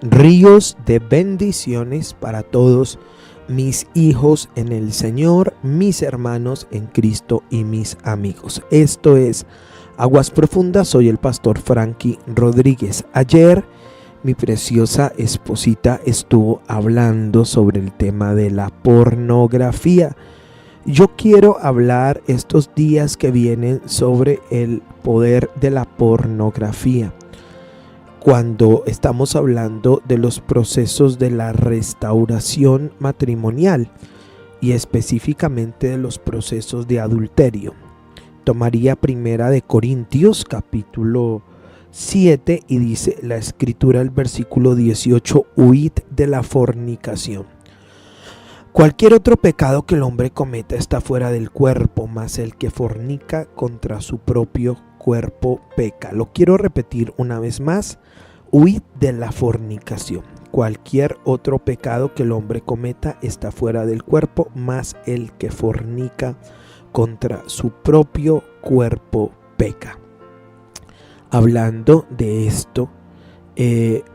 ríos de bendiciones para todos mis hijos en el Señor, mis hermanos en Cristo y mis amigos. Esto es Aguas Profundas, soy el pastor Frankie Rodríguez. Ayer mi preciosa esposita estuvo hablando sobre el tema de la pornografía. Yo quiero hablar estos días que vienen sobre el poder de la pornografía. Cuando estamos hablando de los procesos de la restauración matrimonial y específicamente de los procesos de adulterio. Tomaría Primera de Corintios capítulo 7 y dice la escritura, el versículo 18: huid de la fornicación. Cualquier otro pecado que el hombre cometa está fuera del cuerpo, mas el que fornica contra su propio cuerpo peca. Lo quiero repetir una vez más: huid de la fornicación. Cualquier otro pecado que el hombre cometa está fuera del cuerpo, mas el que fornica contra su propio cuerpo peca. Hablando de esto,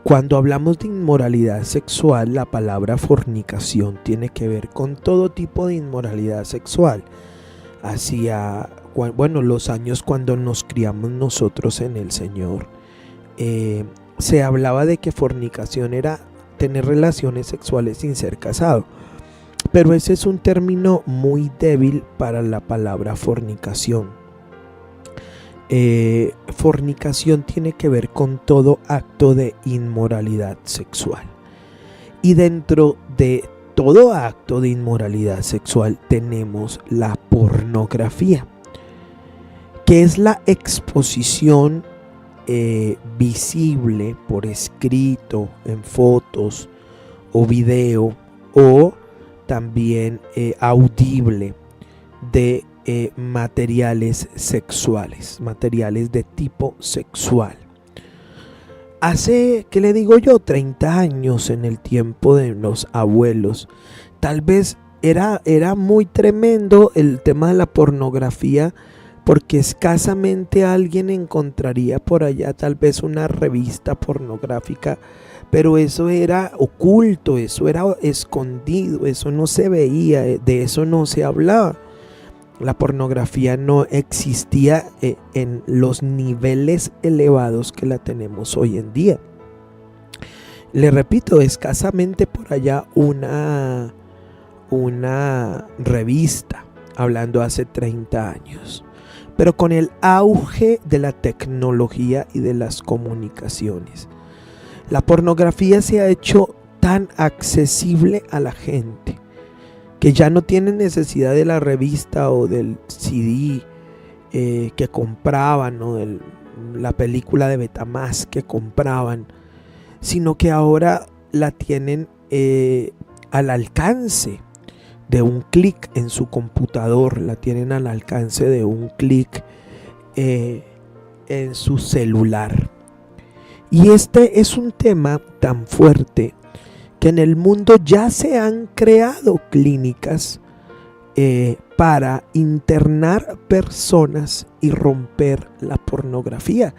cuando hablamos de inmoralidad sexual, la palabra fornicación tiene que ver con todo tipo de inmoralidad sexual. Hacia los años cuando nos criamos nosotros en el Señor, se hablaba de que fornicación era tener relaciones sexuales sin ser casado. Pero ese es un término muy débil para la palabra fornicación. Fornicación tiene que ver con todo acto de inmoralidad sexual. Y dentro de todo acto de inmoralidad sexual tenemos la pornografía, que es la exposición visible por escrito, en fotos o video, o también audible de materiales sexuales, materiales de tipo sexual. Hace, ¿qué le digo yo? 30 años, en el tiempo de los abuelos, tal vez era muy tremendo el tema de la pornografía, porque escasamente alguien encontraría por allá tal vez una revista pornográfica, pero eso era oculto, eso era escondido, eso no se veía, de eso no se hablaba. La pornografía no existía en los niveles elevados que la tenemos hoy en día. Le repito, escasamente por allá una revista, hablando hace 30 años. Pero con el auge de la tecnología y de las comunicaciones, la pornografía se ha hecho tan accesible a la gente que ya no tienen necesidad de la revista o del CD que compraban, o de la película de Betamax que compraban, sino que ahora la tienen al alcance de un clic en su computador, la tienen al alcance de un clic en su celular. Y este es un tema tan fuerte que en el mundo ya se han creado clínicas para internar personas y romper la pornografía.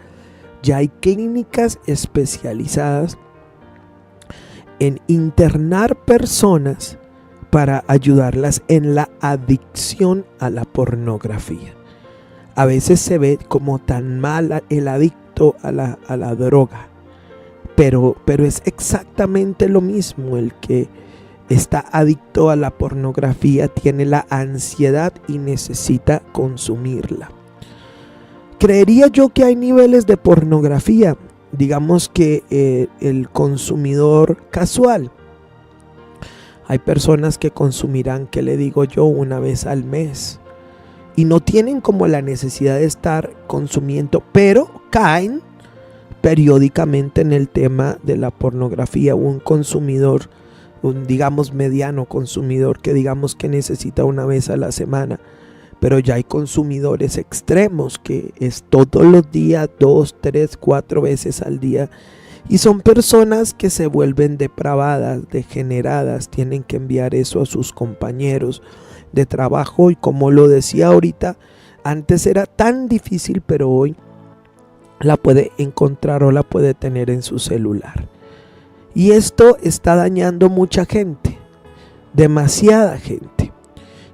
Ya hay clínicas especializadas en internar personas para ayudarlas en la adicción a la pornografía. A veces se ve como tan mal el adicto a la droga, pero es exactamente lo mismo. El que está adicto a la pornografía tiene la ansiedad y necesita consumirla. Creería yo que hay niveles de pornografía. Digamos que el consumidor casual, hay personas que consumirán, ¿qué le digo yo?, una vez al mes, y no tienen como la necesidad de estar consumiendo, pero caen periódicamente en el tema de la pornografía. Un consumidor, un digamos mediano consumidor, que digamos que necesita una vez a la semana, pero ya hay consumidores extremos que es todos los días, 2, 3, 4 veces al día. Y son personas que se vuelven depravadas, degeneradas, tienen que enviar eso a sus compañeros de trabajo. Y como lo decía ahorita, antes era tan difícil, pero hoy la puede encontrar o la puede tener en su celular. Y esto está dañando mucha gente, demasiada gente.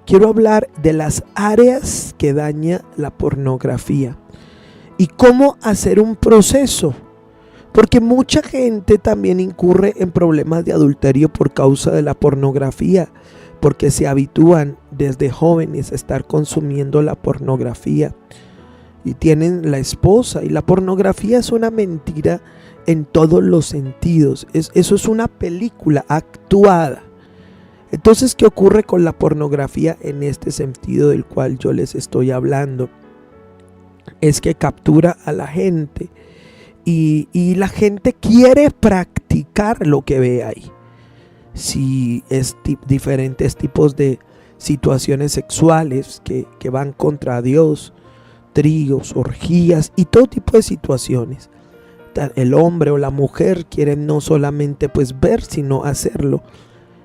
Quiero hablar de las áreas que daña la pornografía y cómo hacer un proceso. Porque mucha gente también incurre en problemas de adulterio por causa de la pornografía, porque se habitúan desde jóvenes a estar consumiendo la pornografía y tienen la esposa, y la pornografía es una mentira en todos los sentidos. Eso es una película actuada. Entonces, ¿qué ocurre con la pornografía en este sentido del cual yo les estoy hablando? Es que captura a la gente y la gente quiere practicar lo que ve ahí. Si es diferentes tipos de situaciones sexuales que van contra Dios, tríos, orgías y todo tipo de situaciones. El hombre o la mujer quieren no solamente pues ver, sino hacerlo.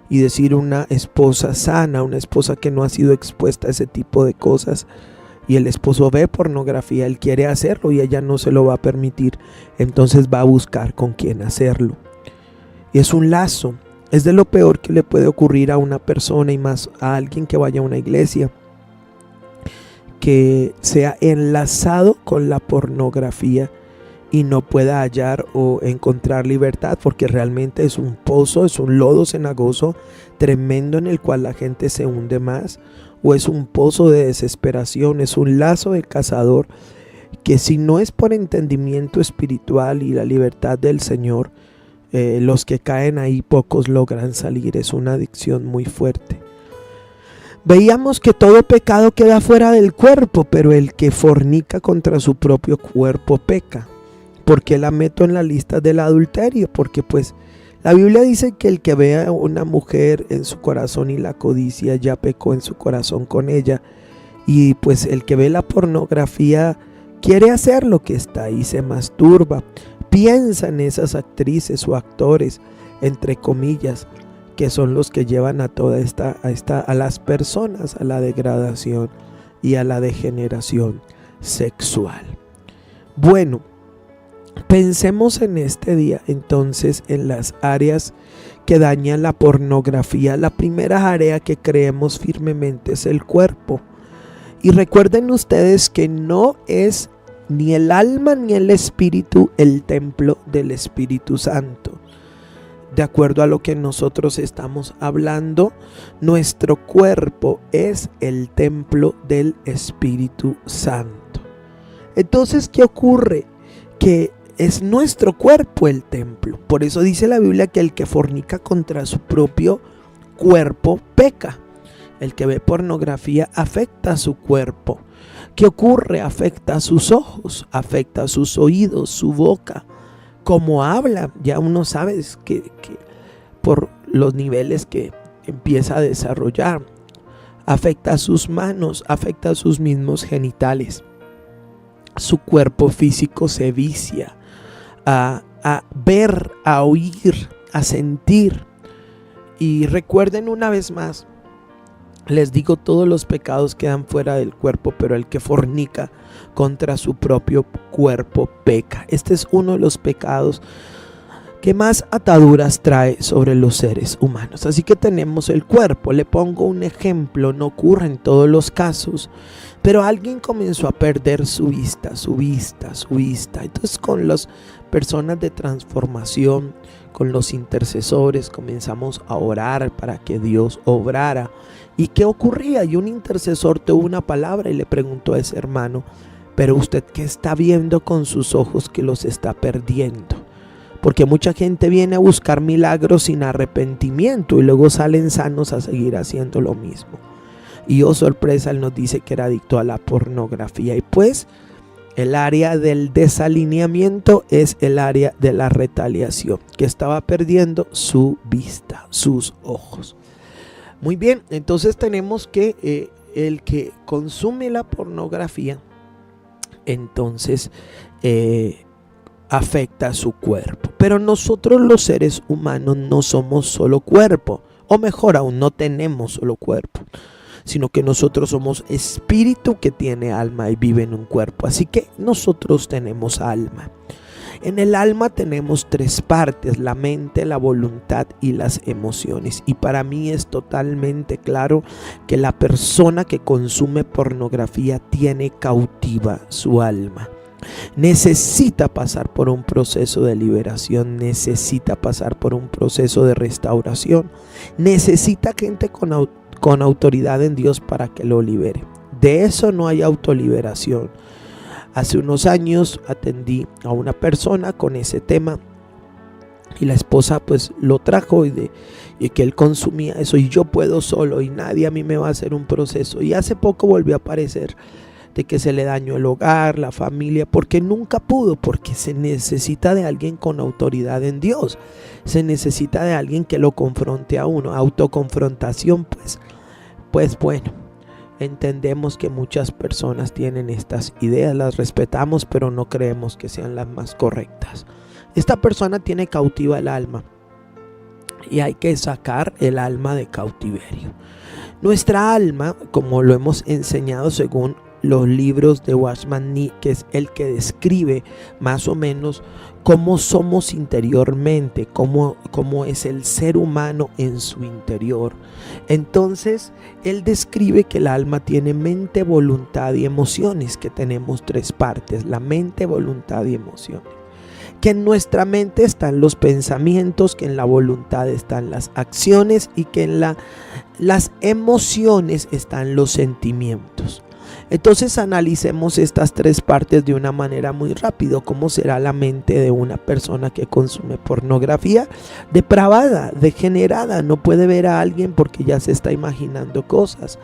Y decir, una esposa sana, una esposa que no ha sido expuesta a ese tipo de cosas, y el esposo ve pornografía, él quiere hacerlo y ella no se lo va a permitir, entonces va a buscar con quién hacerlo. Y es un lazo, es de lo peor que le puede ocurrir a una persona, y más a alguien que vaya a una iglesia, que sea enlazado con la pornografía y no pueda hallar o encontrar libertad, porque realmente es un pozo, es un lodo cenagoso tremendo en el cual la gente se hunde más, o es un pozo de desesperación, es un lazo de cazador que, si no es por entendimiento espiritual y la libertad del Señor, los que caen ahí pocos logran salir. Es una adicción muy fuerte. Veíamos que todo pecado queda fuera del cuerpo, pero el que fornica contra su propio cuerpo peca. ¿Por qué la meto en la lista del adulterio? Porque pues la Biblia dice que el que vea a una mujer en su corazón y la codicia, ya pecó en su corazón con ella. Y pues el que ve la pornografía quiere hacer lo que está ahí, se masturba, piensa en esas actrices o actores, entre comillas, que son los que llevan a a las personas a la degradación y a la degeneración sexual. Bueno, pensemos en este día entonces en las áreas que dañan la pornografía. La primera área que creemos firmemente es el cuerpo. Y recuerden ustedes que no es ni el alma ni el espíritu el templo del Espíritu Santo. De acuerdo a lo que nosotros estamos hablando, nuestro cuerpo es el templo del Espíritu Santo. Entonces, ¿qué ocurre? Que es nuestro cuerpo el templo. Por eso dice la Biblia que el que fornica contra su propio cuerpo peca. El que ve pornografía afecta a su cuerpo. ¿Qué ocurre? Afecta a sus ojos, afecta a sus oídos, su boca. Como habla, ya uno sabe que por los niveles que empieza a desarrollar, afecta a sus manos, afecta a sus mismos genitales. Su cuerpo físico se vicia a ver, a oír, a sentir. Y recuerden una vez más, les digo, todos los pecados quedan fuera del cuerpo, pero el que fornica contra su propio cuerpo peca. Este es uno de los pecados que más ataduras trae sobre los seres humanos. Así que tenemos el cuerpo. Le pongo un ejemplo, no ocurre en todos los casos, pero alguien comenzó a perder su vista. Entonces, con las personas de transformación, con los intercesores, comenzamos a orar para que Dios obrara. ¿Y qué ocurría? Y un intercesor tuvo una palabra y le preguntó a ese hermano: pero usted, ¿qué está viendo con sus ojos que los está perdiendo? Porque mucha gente viene a buscar milagros sin arrepentimiento y luego salen sanos a seguir haciendo lo mismo. Y oh sorpresa, él nos dice que era adicto a la pornografía. Y pues el área del desalineamiento es el área de la retaliación, que estaba perdiendo su vista, sus ojos. Muy bien, entonces tenemos que el que consume la pornografía, entonces afecta a su cuerpo. Pero nosotros los seres humanos no somos solo cuerpo, o mejor aún, no tenemos solo cuerpo, sino que nosotros somos espíritu que tiene alma y vive en un cuerpo. Así que nosotros tenemos alma. En el alma tenemos tres partes: la mente, la voluntad y las emociones. Y para mí es totalmente claro que la persona que consume pornografía tiene cautiva su alma. Necesita pasar por un proceso de liberación, necesita pasar por un proceso de restauración, necesita gente con autoridad en Dios para que lo libere. De eso no hay autoliberación. Hace unos años atendí a una persona con ese tema y la esposa pues lo trajo y que él consumía eso, y yo puedo solo y nadie a mí me va a hacer un proceso. Y hace poco volvió a aparecer de que se le dañó el hogar, la familia, porque nunca pudo, porque se necesita de alguien con autoridad en Dios, se necesita de alguien que lo confronte a uno. Autoconfrontación, pues bueno, entendemos que muchas personas tienen estas ideas, las respetamos, pero no creemos que sean las más correctas. Esta persona tiene cautiva el alma y hay que sacar el alma de cautiverio. Nuestra alma, como lo hemos enseñado según los libros de Watchman Nee, que es el que describe más o menos cómo somos interiormente, cómo es el ser humano en su interior. Entonces, él describe que el alma tiene mente, voluntad y emociones, que tenemos tres partes: la mente, voluntad y emociones. Que en nuestra mente están los pensamientos, que en la voluntad están las acciones y que en las emociones están los sentimientos. Entonces analicemos estas tres partes de una manera muy rápido. ¿Cómo será la mente de una persona que consume pornografía? Depravada, degenerada, no puede ver a alguien porque ya se está imaginando cosas.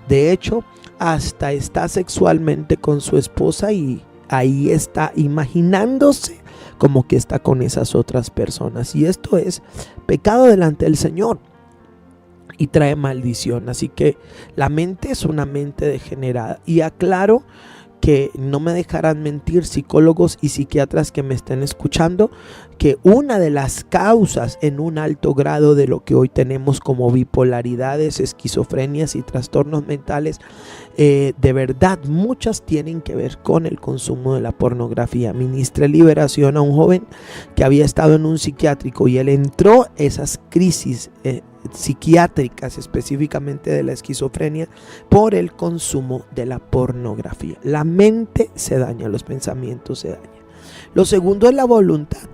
De hecho, hasta está sexualmente con su esposa y ahí está imaginándose como que está con esas otras personas. Y esto es pecado delante del Señor y trae maldición. Así que la mente es una mente degenerada. Y aclaro que no me dejarán mentir psicólogos y psiquiatras que me estén escuchando, que una de las causas en un alto grado de lo que hoy tenemos como bipolaridades, esquizofrenias y trastornos mentales, de verdad muchas tienen que ver con el consumo de la pornografía. Ministré liberación a un joven que había estado en un psiquiátrico y él entró esas crisis psiquiátricas, específicamente de la esquizofrenia, por el consumo de la pornografía. La mente se daña, los pensamientos se dañan. Lo segundo es la voluntad.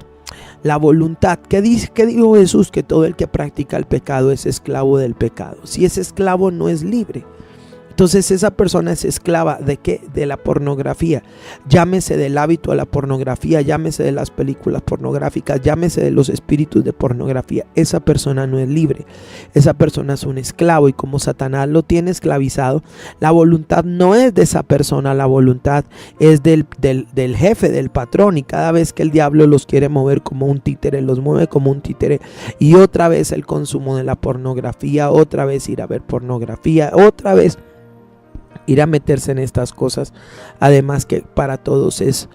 La voluntad, ¿qué dijo Jesús? Que todo el que practica el pecado es esclavo del pecado. Si es esclavo, no es libre. Entonces esa persona es esclava ¿de qué? De la pornografía. Llámese del hábito a la pornografía, llámese de las películas pornográficas, llámese de los espíritus de pornografía. Esa persona no es libre. Esa persona es un esclavo, y como Satanás lo tiene esclavizado, la voluntad no es de esa persona, la voluntad es del jefe, del patrón, y cada vez que el diablo los quiere mover como un títere, los mueve como un títere, y otra vez el consumo de la pornografía, otra vez ir a ver pornografía, otra vez ir a meterse en estas cosas. Además que para todos es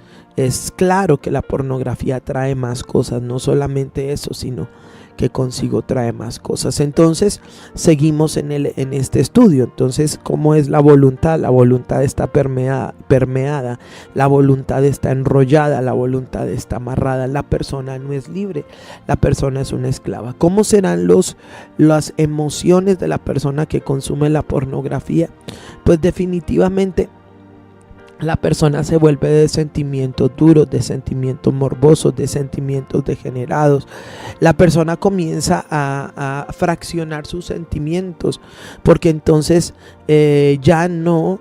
claro que la pornografía trae más cosas, no solamente eso, sino que consigo trae más cosas. Entonces seguimos en este estudio. Entonces, ¿cómo es la voluntad? La voluntad está permeada, la voluntad está enrollada, la voluntad está amarrada. La persona no es libre, la persona es una esclava. ¿Cómo serán las emociones de la persona que consume la pornografía? Pues definitivamente la persona se vuelve de sentimientos duros, de sentimientos morbosos, de sentimientos degenerados. La persona comienza a fraccionar sus sentimientos, porque entonces ya no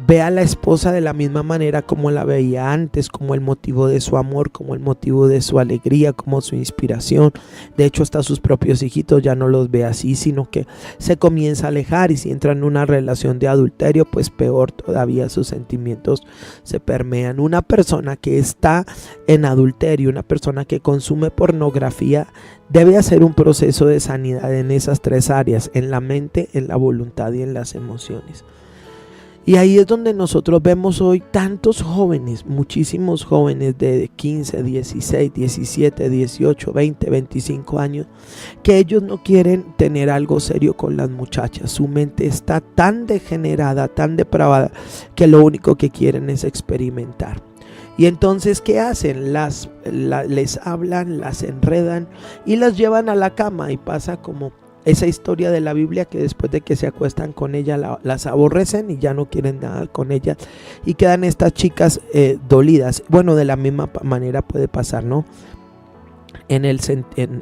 ve a la esposa de la misma manera como la veía antes, como el motivo de su amor, como el motivo de su alegría, como su inspiración. De hecho, hasta sus propios hijitos ya no los ve así, sino que se comienza a alejar, y si entra en una relación de adulterio, pues peor todavía, sus sentimientos se permean. Una persona que está en adulterio, una persona que consume pornografía, debe hacer un proceso de sanidad en esas tres áreas: en la mente, en la voluntad y en las emociones. Y ahí es donde nosotros vemos hoy tantos jóvenes, muchísimos jóvenes de 15, 16, 17, 18, 20, 25 años, que ellos no quieren tener algo serio con las muchachas. Su mente está tan degenerada, tan depravada, que lo único que quieren es experimentar. Y entonces, ¿qué hacen? Les hablan, las enredan y las llevan a la cama, y pasa como esa historia de la Biblia, que después de que se acuestan con ella las aborrecen y ya no quieren nada con ellas, y quedan estas chicas dolidas. Bueno, de la misma manera puede pasar, ¿no?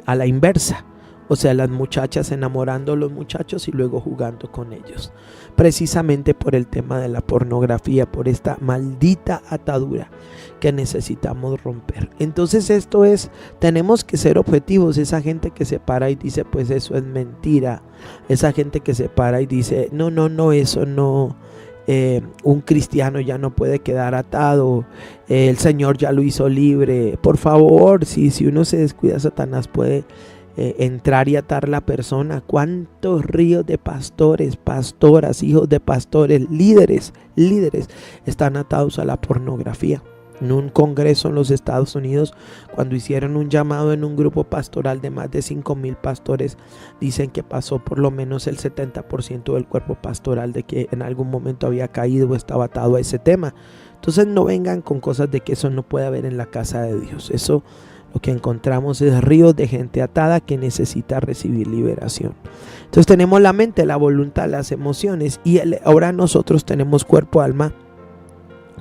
A la inversa. O sea, las muchachas enamorando a los muchachos y luego jugando con ellos. Precisamente por el tema de la pornografía, por esta maldita atadura que necesitamos romper. Entonces tenemos que ser objetivos. Esa gente que se para y dice, pues eso es mentira. Esa gente que se para y dice, no, eso no. Un cristiano ya no puede quedar atado. El Señor ya lo hizo libre. Por favor, si uno se descuida, Satanás puede entrar y atar la persona. ¿Cuántos ríos de pastores, pastoras, hijos de pastores, líderes están atados a la pornografía? En un congreso en los Estados Unidos, cuando hicieron un llamado en un grupo pastoral de más de 5,000 pastores, dicen que pasó por lo menos el 70% del cuerpo pastoral de que en algún momento había caído o estaba atado a ese tema. Entonces no vengan con cosas de que eso no puede haber en la casa de Dios. Eso, lo que encontramos es ríos de gente atada que necesita recibir liberación. Entonces tenemos la mente, la voluntad, las emociones, y ahora nosotros tenemos cuerpo, alma,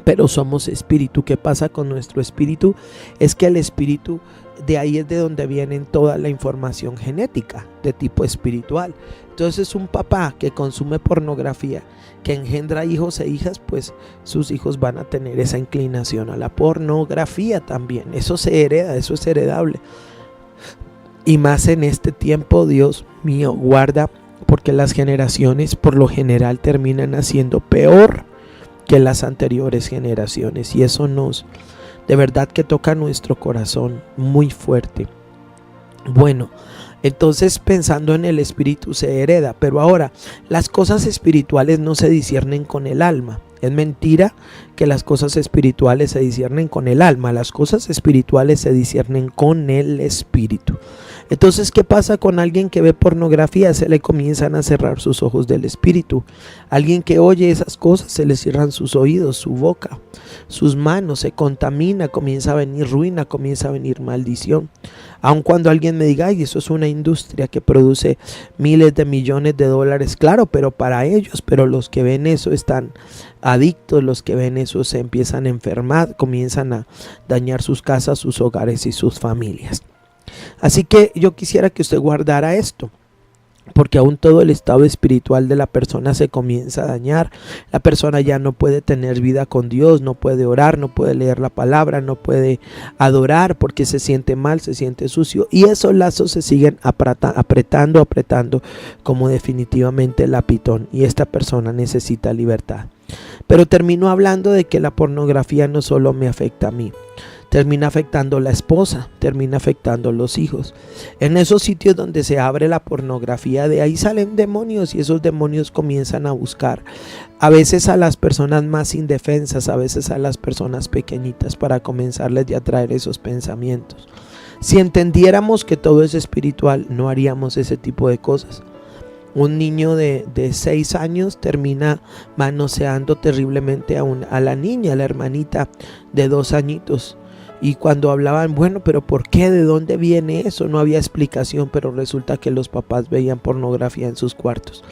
pero somos espíritu. ¿Qué pasa con nuestro espíritu? Es que el espíritu, de ahí es de donde viene toda la información genética de tipo espiritual. Entonces un papá que consume pornografía, que engendra hijos e hijas, pues sus hijos van a tener esa inclinación a la pornografía también. Eso se hereda, eso es heredable. Y más en este tiempo, Dios mío, guarda, porque las generaciones por lo general terminan haciendo peor que las anteriores generaciones, y eso de verdad que toca nuestro corazón muy fuerte. Bueno, entonces pensando en el espíritu se hereda, pero ahora las cosas espirituales no se disciernen con el alma. Es mentira que las cosas espirituales se disciernen con el alma. Las cosas espirituales se disciernen con el espíritu. Entonces, ¿qué pasa con alguien que ve pornografía? Se le comienzan a cerrar sus ojos del espíritu. Alguien que oye esas cosas, se le cierran sus oídos, su boca, sus manos, se contamina, comienza a venir ruina, comienza a venir maldición. Aun cuando alguien me diga, ay, eso es una industria que produce miles de millones de dólares, claro, pero para ellos, pero los que ven eso están adictos, los que ven eso se empiezan a enfermar, comienzan a dañar sus casas, sus hogares y sus familias. Así que yo quisiera que usted guardara esto, porque aún todo el estado espiritual de la persona se comienza a dañar. La persona ya no puede tener vida con Dios, no puede orar, no puede leer la palabra, no puede adorar porque se siente mal, se siente sucio, y esos lazos se siguen apretando como definitivamente la pitón, y esta persona necesita libertad. Pero termino hablando de que la pornografía no solo me afecta a mí, termina afectando a la esposa, termina afectando a los hijos. En esos sitios donde se abre la pornografía, de ahí salen demonios, y esos demonios comienzan a buscar a veces a las personas más indefensas, a veces a las personas pequeñitas, para comenzarles a traer esos pensamientos. Si entendiéramos que todo es espiritual, no haríamos ese tipo de cosas. Un niño de 6 años termina manoseando terriblemente a la niña, a la hermanita de 2 añitos. Y cuando hablaban, bueno, pero ¿por qué? ¿De dónde viene eso? No había explicación, pero resulta que los papás veían pornografía en sus cuartos.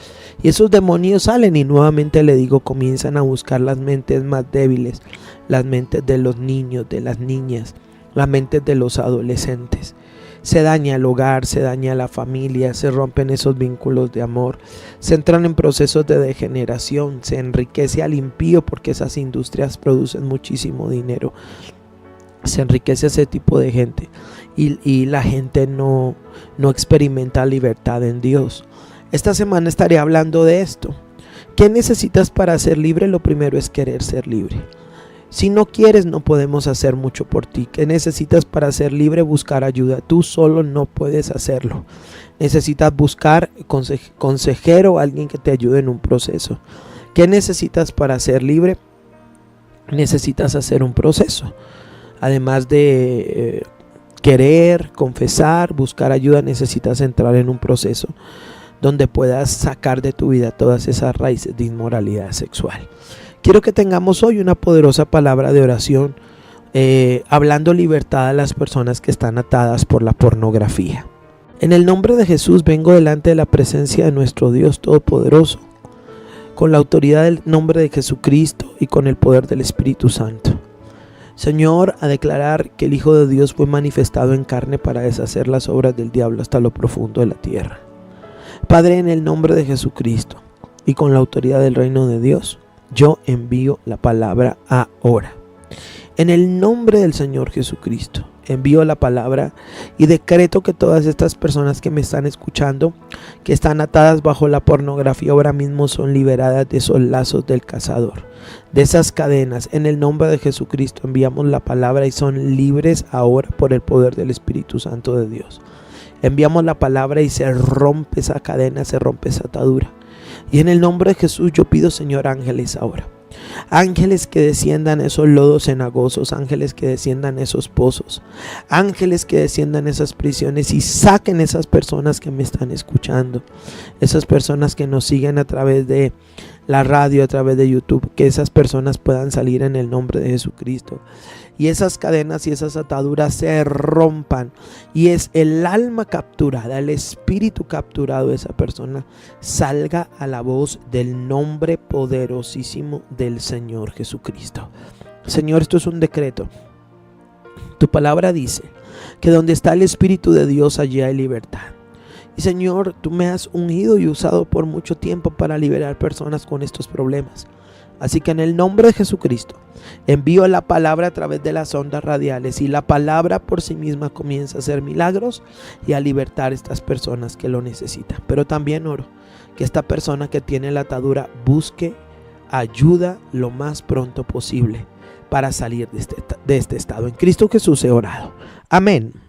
Y esos demonios salen, y nuevamente le digo, comienzan a buscar las mentes más débiles, las mentes de los niños, de las niñas, las mentes de los adolescentes. Se daña el hogar, se daña la familia, se rompen esos vínculos de amor, se entran en procesos de degeneración, se enriquece al impío porque esas industrias producen muchísimo dinero. Se enriquece ese tipo de gente, y la gente no experimenta libertad en Dios. Esta semana estaré hablando de esto. ¿Qué necesitas para ser libre? Lo primero es querer ser libre. Si no quieres, no podemos hacer mucho por ti. ¿Qué necesitas para ser libre? Buscar ayuda. Tú solo no puedes hacerlo. Necesitas buscar consejero, alguien que te ayude en un proceso. ¿Qué necesitas para ser libre? Necesitas hacer un proceso. Además de querer, confesar, buscar ayuda, necesitas entrar en un proceso donde puedas sacar de tu vida todas esas raíces de inmoralidad sexual. Quiero que tengamos hoy una poderosa palabra de oración hablando libertad a las personas que están atadas por la pornografía. En el nombre de Jesús vengo delante de la presencia de nuestro Dios Todopoderoso, con la autoridad del nombre de Jesucristo y con el poder del Espíritu Santo. Señor, a declarar que el Hijo de Dios fue manifestado en carne para deshacer las obras del diablo hasta lo profundo de la tierra. Padre, en el nombre de Jesucristo y con la autoridad del reino de Dios, yo envío la palabra ahora. En el nombre del Señor Jesucristo, envío la palabra y decreto que todas estas personas que me están escuchando, que están atadas bajo la pornografía, ahora mismo son liberadas de esos lazos del cazador, de esas cadenas. En el nombre de Jesucristo enviamos la palabra y son libres ahora por el poder del Espíritu Santo de Dios. Enviamos la palabra y se rompe esa cadena, se rompe esa atadura. Y en el nombre de Jesús yo pido, Señor, ángeles ahora. Ángeles que desciendan esos lodos cenagosos, ángeles que desciendan esos pozos, ángeles que desciendan esas prisiones y saquen esas personas que me están escuchando, esas personas que nos siguen a través de la radio, a través de YouTube, que esas personas puedan salir en el nombre de Jesucristo y esas cadenas y esas ataduras se rompan y es el alma capturada, el espíritu capturado de esa persona salga a la voz del nombre poderosísimo del Señor Jesucristo. Señor, esto es un decreto. Tu palabra dice que donde está el Espíritu de Dios, allí hay libertad. Y Señor, tú me has ungido y usado por mucho tiempo para liberar personas con estos problemas. Así que en el nombre de Jesucristo, envío la palabra a través de las ondas radiales y la palabra por sí misma comienza a hacer milagros y a libertar a estas personas que lo necesitan. Pero también oro que esta persona que tiene la atadura busque ayuda lo más pronto posible para salir de este estado. En Cristo Jesús he orado. Amén.